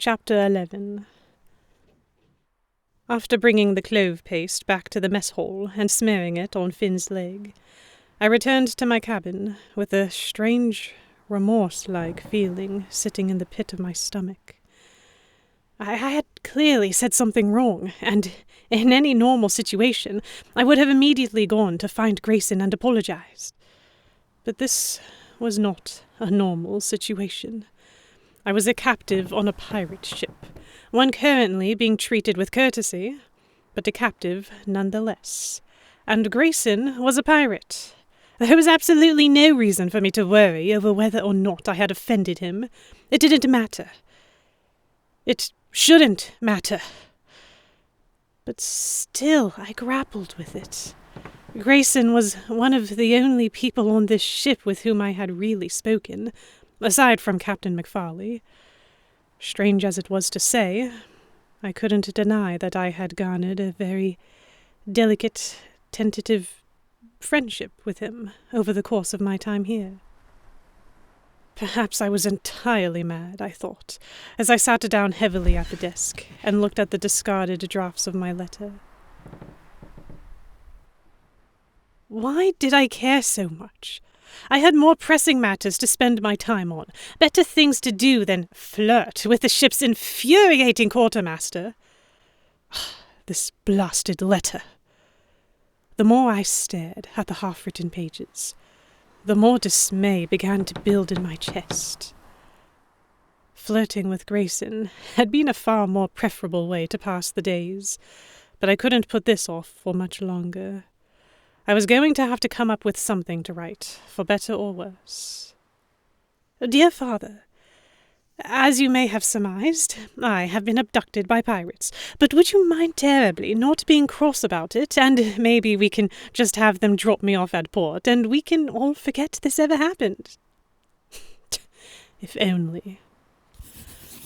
Chapter 11. After bringing the clove paste back to the mess hall and smearing it on Finn's leg, I returned to my cabin with a strange, remorse-like feeling sitting in the pit of my stomach. I had clearly said something wrong, and in any normal situation, I would have immediately gone to find Grayson and apologized. But this was not a normal situation. I was a captive on a pirate ship, one currently being treated with courtesy, but a captive nonetheless. And Grayson was a pirate. There was absolutely no reason for me to worry over whether or not I had offended him. It didn't matter. It shouldn't matter. But still, I grappled with it. Grayson was one of the only people on this ship with whom I had really spoken, aside from Captain McFarley. Strange as it was to say, I couldn't deny that I had garnered a very delicate, tentative friendship with him over the course of my time here. Perhaps I was entirely mad, I thought, as I sat down heavily at the desk and looked at the discarded drafts of my letter. Why did I care so much? I had more pressing matters to spend my time on, better things to do than flirt with the ship's infuriating quartermaster. This blasted letter. The more I stared at the half-written pages, the more dismay began to build in my chest. Flirting with Grayson had been a far more preferable way to pass the days, but I couldn't put this off for much longer. I was going to have to come up with something to write, for better or worse. Dear Father, as you may have surmised, I have been abducted by pirates, but would you mind terribly not being cross about it, and maybe we can just have them drop me off at port, and we can all forget this ever happened. If only.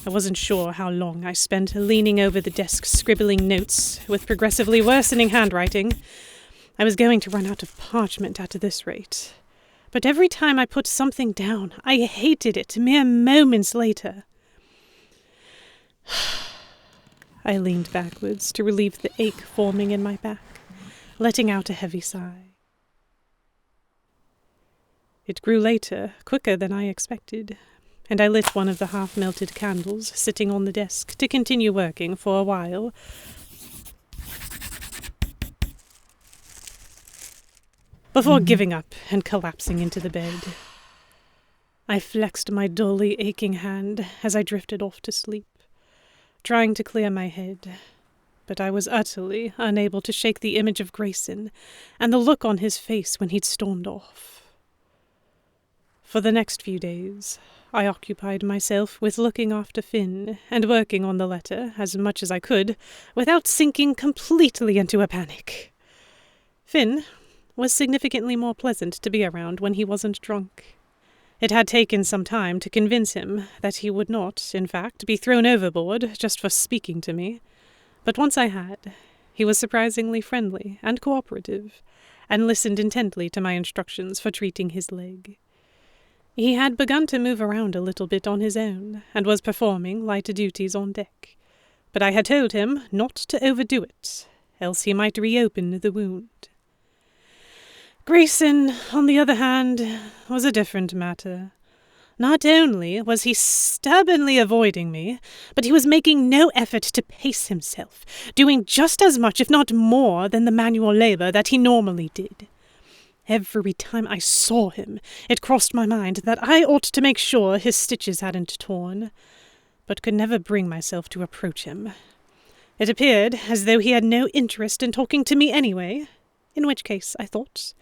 I wasn't sure how long I spent leaning over the desk scribbling notes with progressively worsening handwriting. I was going to run out of parchment at this rate. But every time I put something down, I hated it mere moments later. I leaned backwards to relieve the ache forming in my back, letting out a heavy sigh. It grew later, quicker than I expected, and I lit one of the half-melted candles sitting on the desk to continue working for a while, before giving up and collapsing into the bed. I flexed my dully aching hand as I drifted off to sleep, trying to clear my head, but I was utterly unable to shake the image of Grayson and the look on his face when he'd stormed off. For the next few days, I occupied myself with looking after Finn and working on the letter as much as I could without sinking completely into a panic. Finn was significantly more pleasant to be around when he wasn't drunk. It had taken some time to convince him that he would not, in fact, be thrown overboard just for speaking to me, but once I had, he was surprisingly friendly and cooperative, and listened intently to my instructions for treating his leg. He had begun to move around a little bit on his own, and was performing light duties on deck, but I had told him not to overdo it, else he might reopen the wound. Grayson, on the other hand, was a different matter. Not only was he stubbornly avoiding me, but he was making no effort to pace himself, doing just as much, if not more, than the manual labor that he normally did. Every time I saw him, it crossed my mind that I ought to make sure his stitches hadn't torn, but could never bring myself to approach him. It appeared as though he had no interest in talking to me anyway, in which case, I thought,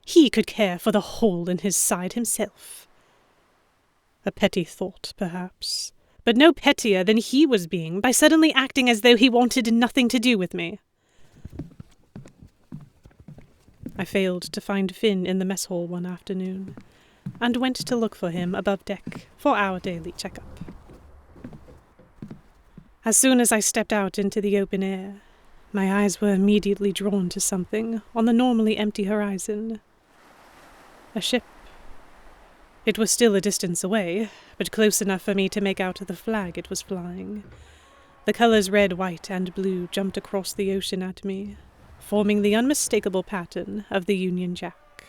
he could care for the hole in his side himself. A petty thought, perhaps, but no pettier than he was being by suddenly acting as though he wanted nothing to do with me. I failed to find Finn in the mess hall one afternoon, and went to look for him above deck for our daily checkup. As soon as I stepped out into the open air, my eyes were immediately drawn to something on the normally empty horizon. A ship. It was still a distance away, but close enough for me to make out the flag it was flying. The colours red, white, and blue jumped across the ocean at me, forming the unmistakable pattern of the Union Jack.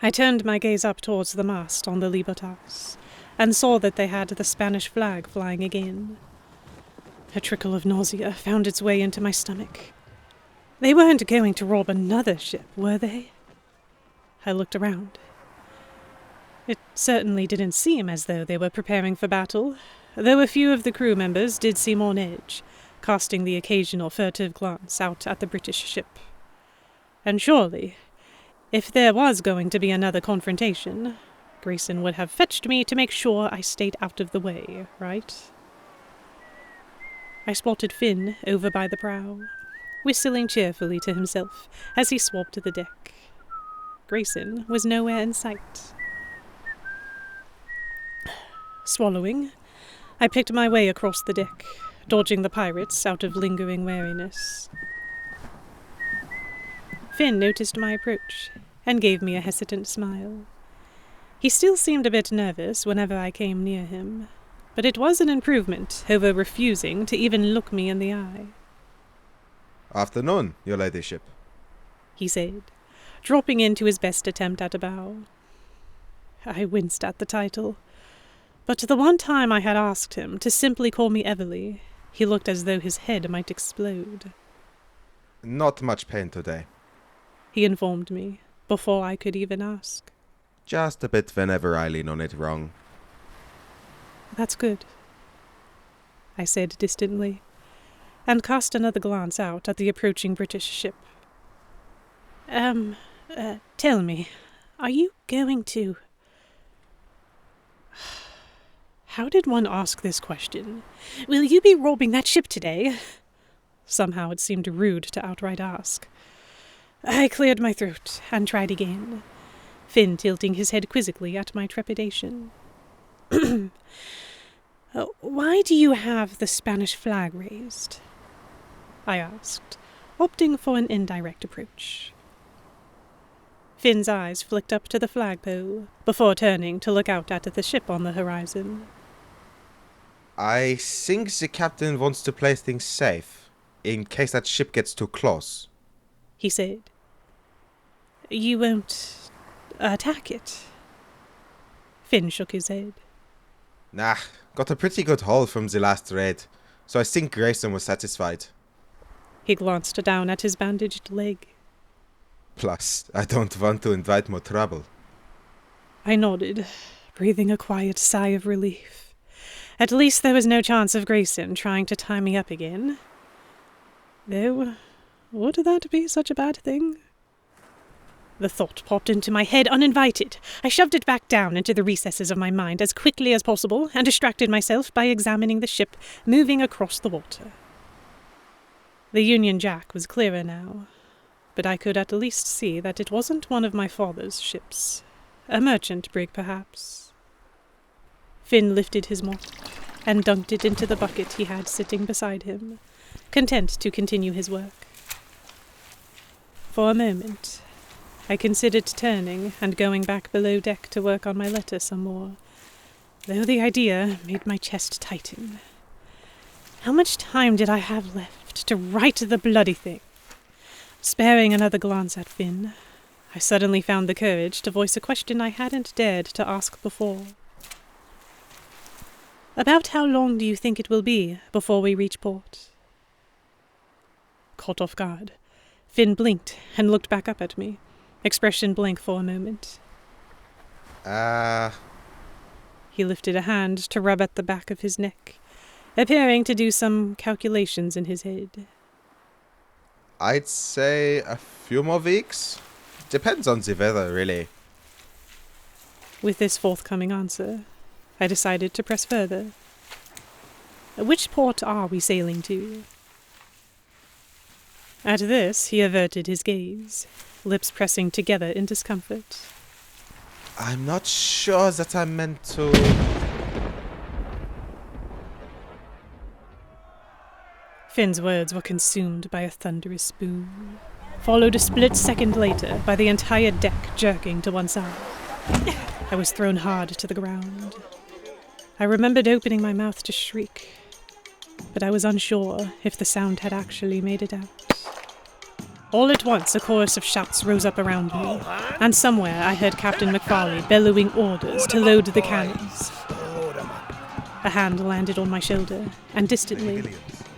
I turned my gaze up towards the mast on the Libertas, and saw that they had the Spanish flag flying again. A trickle of nausea found its way into my stomach. They weren't going to rob another ship, were they? I looked around. It certainly didn't seem as though they were preparing for battle, though a few of the crew members did seem on edge, casting the occasional furtive glance out at the British ship. And surely, if there was going to be another confrontation, Grayson would have fetched me to make sure I stayed out of the way, right? I spotted Finn over by the prow, whistling cheerfully to himself as he swabbed the deck. Grayson was nowhere in sight. Swallowing, I picked my way across the deck, dodging the pirates out of lingering wariness. Finn noticed my approach and gave me a hesitant smile. He still seemed a bit nervous whenever I came near him, but it was an improvement over refusing to even look me in the eye. "Afternoon, your ladyship," he said, dropping into his best attempt at a bow. I winced at the title, but the one time I had asked him to simply call me Everly, he looked as though his head might explode. "Not much pain today," he informed me, before I could even ask. "Just a bit whenever I lean on it wrong." "That's good," I said distantly, and cast another glance out at the approaching British ship. Tell me, are you going to... How did one ask this question? Will you be robbing that ship today? Somehow it seemed rude to outright ask. I cleared my throat and tried again, Finn tilting his head quizzically at my trepidation. Why do you have the Spanish flag raised? I asked, opting for an indirect approach. Finn's eyes flicked up to the flagpole, before turning to look out at the ship on the horizon. "I think the captain wants to play things safe, in case that ship gets too close," he said. You won't attack it? Finn shook his head. "Nah, got a pretty good haul from the last raid, so I think Grayson was satisfied. He glanced down at his bandaged leg. Plus, I don't want to invite more trouble." I nodded, breathing a quiet sigh of relief. At least there was no chance of Grayson trying to tie me up again. Though, would that be such a bad thing? The thought popped into my head uninvited. I shoved it back down into the recesses of my mind as quickly as possible and distracted myself by examining the ship moving across the water. The Union Jack was clearer now, but I could at least see that it wasn't one of my father's ships. A merchant brig, perhaps. Finn lifted his mop and dunked it into the bucket he had sitting beside him, content to continue his work. For a moment, I considered turning and going back below deck to work on my letter some more, though the idea made my chest tighten. How much time did I have left to write the bloody thing? Sparing another glance at Finn, I suddenly found the courage to voice a question I hadn't dared to ask before. About how long do you think it will be before we reach port? Caught off guard, Finn blinked and looked back up at me, expression blank for a moment. He lifted a hand to rub at the back of his neck, appearing to do some calculations in his head. "I'd say a few more weeks. Depends on the weather, really." With this forthcoming answer, I decided to press further. Which port are we sailing to? At this, he averted his gaze, lips pressing together in discomfort. "I'm not sure that I meant to..." Finn's words were consumed by a thunderous boom, followed a split second later by the entire deck jerking to one side. I was thrown hard to the ground. I remembered opening my mouth to shriek, but I was unsure if the sound had actually made it out. All at once, a chorus of shouts rose up around me, and somewhere I heard Captain McFarley bellowing orders to load the cannons. A hand landed on my shoulder, and distantly,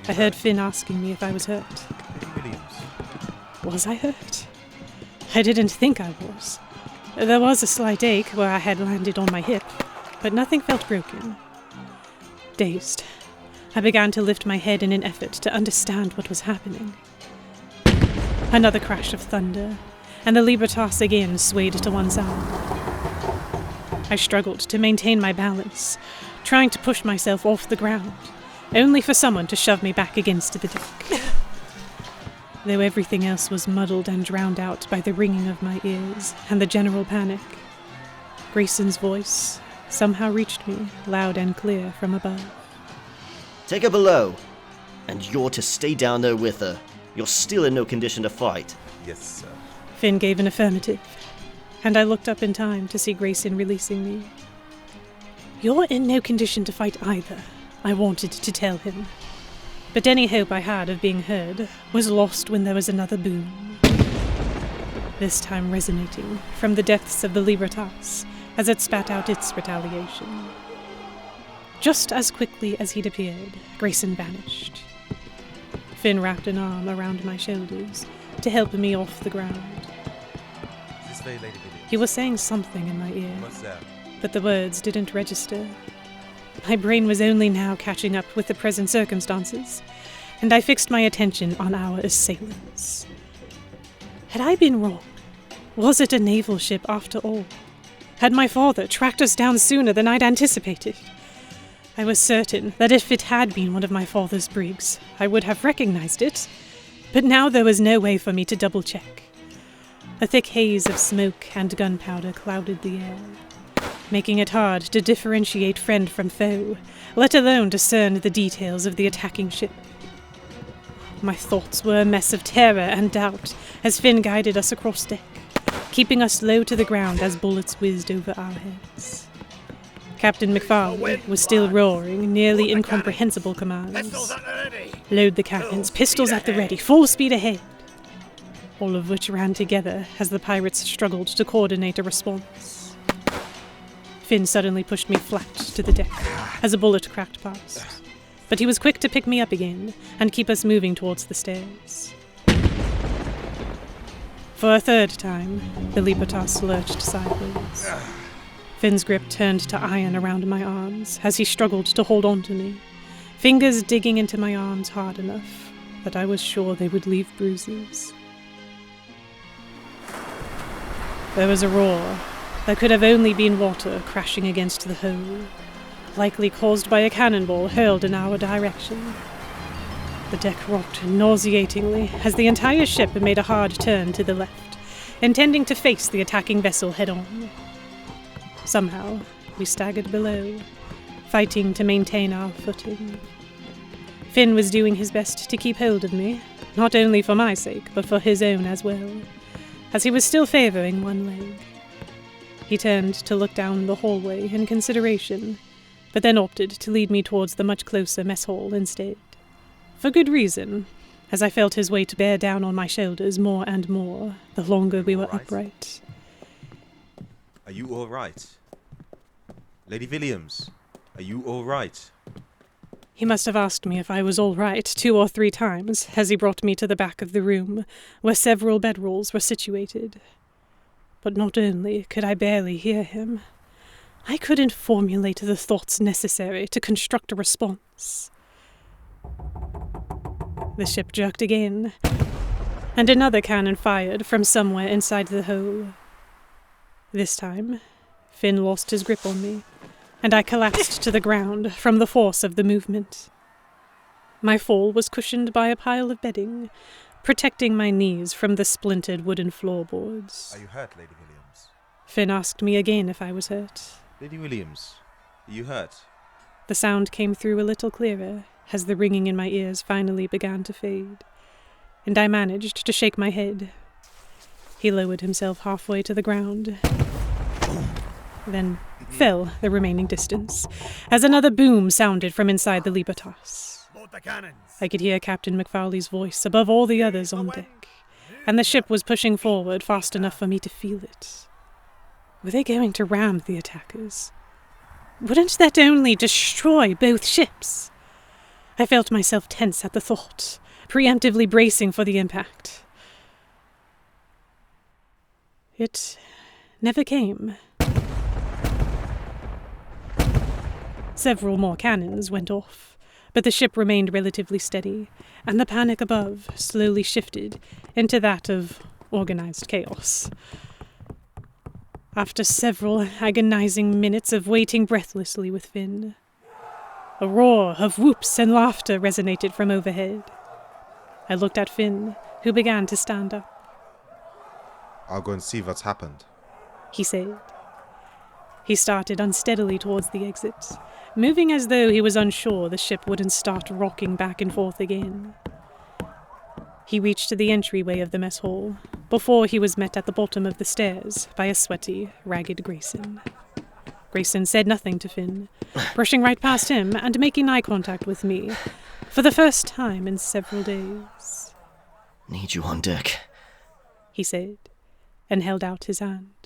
I heard Finn asking me if I was hurt. Was I hurt? I didn't think I was. There was a slight ache where I had landed on my hip, but nothing felt broken. Dazed, I began to lift my head in an effort to understand what was happening. Another crash of thunder, and the Libertas again swayed to one side. I struggled to maintain my balance, trying to push myself off the ground, only for someone to shove me back against the deck. Though everything else was muddled and drowned out by the ringing of my ears and the general panic, Grayson's voice somehow reached me loud and clear from above. Take her below, and you're to stay down there with her. You're still in no condition to fight. Yes, sir. Finn gave an affirmative, and I looked up in time to see Grayson releasing me. You're in no condition to fight either, I wanted to tell him. But any hope I had of being heard was lost when there was another boom. This time resonating from the depths of the Libertas as it spat out its retaliation. Just as quickly as he'd appeared, Grayson vanished. Finn wrapped an arm around my shoulders to help me off the ground. This way, Lady Williams. He was saying something in my ear, What's that? but the words didn't register. My brain was only now catching up with the present circumstances, and I fixed my attention on our assailants. Had I been wrong? Was it a naval ship after all? Had my father tracked us down sooner than I'd anticipated? I was certain that if it had been one of my father's brigs, I would have recognized it, but now there was no way for me to double-check. A thick haze of smoke and gunpowder clouded the air, making it hard to differentiate friend from foe, let alone discern the details of the attacking ship. My thoughts were a mess of terror and doubt as Finn guided us across deck, keeping us low to the ground as bullets whizzed over our heads. Captain McFarley was still roaring nearly incomprehensible commands. Load the cannons, pistols at the ready, full speed ahead. All of which ran together as the pirates struggled to coordinate a response. Finn suddenly pushed me flat to the deck as a bullet cracked past, but he was quick to pick me up again and keep us moving towards the stairs. For a third time, the Libertas lurched sideways. Finn's grip turned to iron around my arms as he struggled to hold on to me, fingers digging into my arms hard enough that I was sure they would leave bruises. There was a roar that could have only been water crashing against the hull, likely caused by a cannonball hurled in our direction. The deck rocked nauseatingly as the entire ship made a hard turn to the left, intending to face the attacking vessel head-on. Somehow, we staggered below, fighting to maintain our footing. Finn was doing his best to keep hold of me, not only for my sake, but for his own as well, as he was still favouring one leg. He turned to look down the hallway in consideration, but then opted to lead me towards the much closer mess hall instead. For good reason, as I felt his weight bear down on my shoulders more and more, the longer we were upright. Are you all right? Lady Williams, are you all right? He must have asked me if I was all right 2 or 3 times as he brought me to the back of the room, where several bedrolls were situated. But not only could I barely hear him, I couldn't formulate the thoughts necessary to construct a response. The ship jerked again, and another cannon fired from somewhere inside the hull. This time, Finn lost his grip on me, and I collapsed to the ground from the force of the movement. My fall was cushioned by a pile of bedding, protecting my knees from the splintered wooden floorboards. Are you hurt, Lady Williams? Finn asked me again if I was hurt. Lady Williams, are you hurt? The sound came through a little clearer as the ringing in my ears finally began to fade, and I managed to shake my head. He lowered himself halfway to the ground, then fell the remaining distance, as another boom sounded from inside the Libertas. I could hear Captain McFarley's voice above all the others on deck, and the ship was pushing forward fast enough for me to feel it. Were they going to ram the attackers? Wouldn't that only destroy both ships? I felt myself tense at the thought, preemptively bracing for the impact. It never came. Several more cannons went off, but the ship remained relatively steady, and the panic above slowly shifted into that of organized chaos. After several agonizing minutes of waiting breathlessly with Finn, a roar of whoops and laughter resonated from overhead. I looked at Finn, who began to stand up. I'll go and see what's happened, he said. He started unsteadily towards the exit, moving as though he was unsure the ship wouldn't start rocking back and forth again. He reached the entryway of the mess hall, before he was met at the bottom of the stairs by a sweaty, ragged Grayson. Grayson said nothing to Finn, brushing right past him and making eye contact with me, for the first time in several days. Need you on deck, he said, and held out his hand.